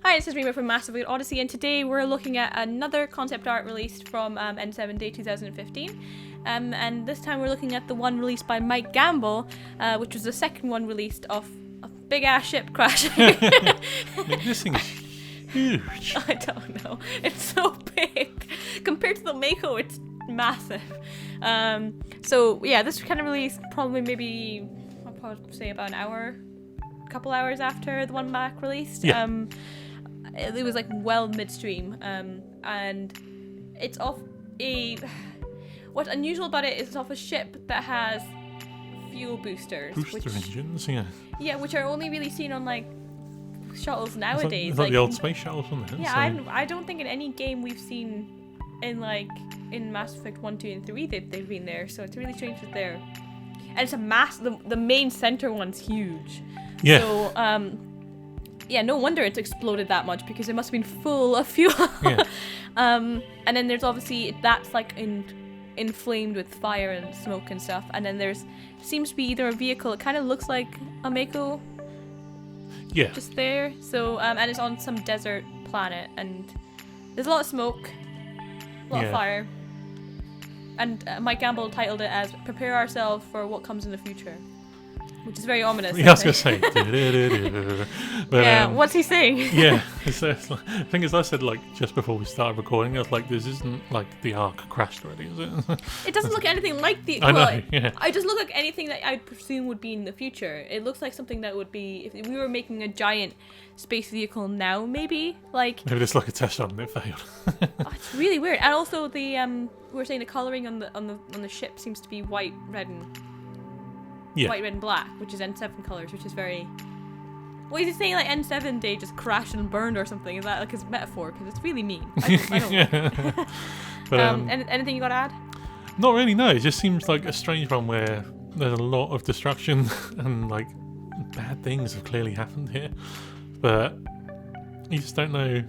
Hi, this is Rima from Massive Odyssey, and today we're looking at another concept art released from N7 Day 2015. And this time we're looking at the one released by Mike Gamble, which was the second one released of a big ass ship crashing. This thing is huge. I don't know. It's so big. Compared to the Mako, it's massive. So yeah, this kind of released probably maybe, I'll probably say about a couple hours after the one back released. Yeah. It was like well midstream, and it's off a. What's unusual about it is it's off a ship that has fuel boosters. Booster engines, yeah. Yeah, which are only really seen on like shuttles nowadays. It's like the old space shuttles, wasn't it? Yeah, So, I don't think in any game we've seen in Mass Effect 1, 2, and 3 they've been there. So it's really strange that they're. And it's a the main center one's huge. yeah. So yeah, no wonder it's exploded that much because it must have been full of fuel. Yeah. And then there's obviously that's like inflamed with fire and smoke and stuff. And then there's seems to be either a vehicle. It kind of looks like a Mako. Yeah. Just there. So and it's on some desert planet, and there's a lot of smoke, a lot of fire. And Mike Gamble titled it as "Prepare Ourselves for What Comes in the Future," which is very ominous. Yeah, I was going to say. But, yeah, what's he saying? yeah. It's like, the thing is, I said just before we started recording, I was like, this isn't like the Ark crashed already, is it? It doesn't look anything like the. I know, yeah. I just look like anything that I'd presume would be in the future. It looks like something that would be if we were making a giant space vehicle now, maybe like. Maybe it's like a test run and it failed. Oh, it's really weird, and also the we were saying the coloring on the ship seems to be white, red, and white, red, and black, which is N7 colors, which is very. What is he saying? Like N7 Day just crashed and burned or something? Is that like his metaphor? Because it's really mean. I don't like it. But, anything you got to add? Not really, no. It just seems like a strange one where there's a lot of destruction and like bad things have clearly happened here, but you just don't know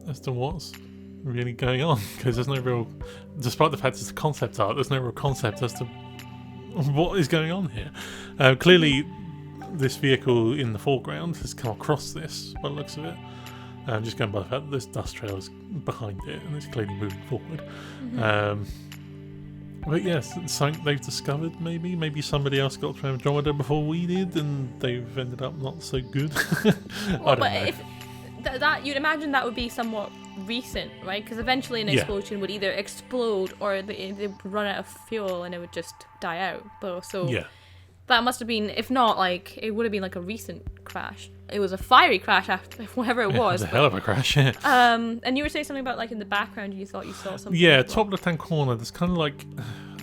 as to what's really going on because there's no real, despite the fact it's a concept art, there's no real concept as to what is going on here. Clearly, this vehicle in the foreground has come across this by the looks of it. Just going by the fact that there's dust trails behind it and it's clearly moving forward. But yes, something they've discovered maybe somebody else got through Andromeda before we did and they've ended up not so good. I don't know. If that you'd imagine that would be somewhat recent, right? Because eventually an explosion would either explode or they would run out of fuel and it would just die out. So that must have been, if not like, it would have been like a recent crash. It was a fiery crash after whatever it was. It was a hell of a crash, yeah. And you were saying something about like in the background you thought you saw something. Yeah, top left-hand corner, there's kind of like,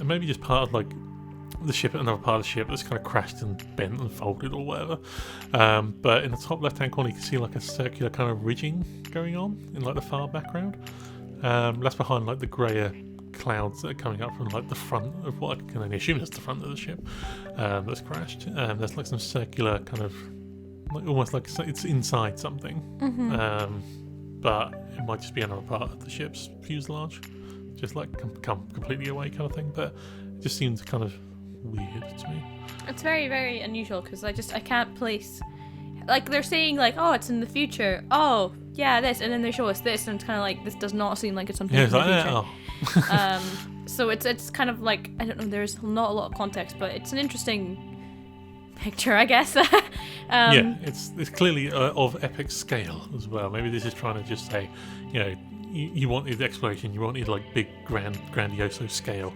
maybe just part of like the ship, another part of the ship that's kind of crashed and bent and folded or whatever. But in the top left-hand corner you can see like a circular kind of ridging going on in like the far background. That's behind like the greyer clouds that are coming up from like the front of what I can only assume is the front of the ship that's crashed. There's like some circular kind of like almost like it's inside something, but it might just be another part of the ship's fuselage, just like come completely away kind of thing. But it just seems kind of weird to me. It's very, very unusual because I can't place. Like they're saying like, oh, it's in the future. Oh, yeah, this, and then they show us this, and it's kind of like this does not seem like it's something in the future. So it's kind of like, I don't know. There's not a lot of context, but it's an interesting picture, I guess. Yeah, it's clearly of epic scale as well. Maybe this is trying to just say, you wanted exploration, you wanted like big, grandioso scale.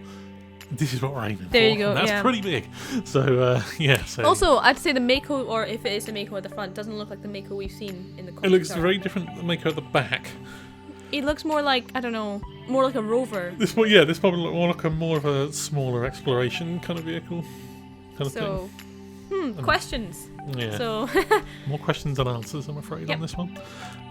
This is what we're aiming for. There you go. And that's pretty big. So So also, I'd say the Mako, or if it is the Mako at the front, doesn't look like the Mako we've seen in the concept it looks art. very different than the Mako at the back. It looks more like, I don't know, more like a rover. This probably looks more like more of a smaller exploration kind of vehicle, kind of thing. Questions. Yeah. So more questions than answers, I'm afraid, on this one.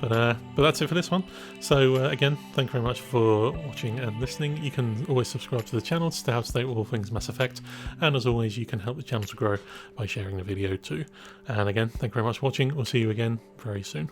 But that's it for this one. So again, thank you very much for watching and listening. You can always subscribe to the channel to stay up to date with all things Mass Effect. And as always, you can help the channel to grow by sharing the video too. And again, thank you very much for watching. We'll see you again very soon.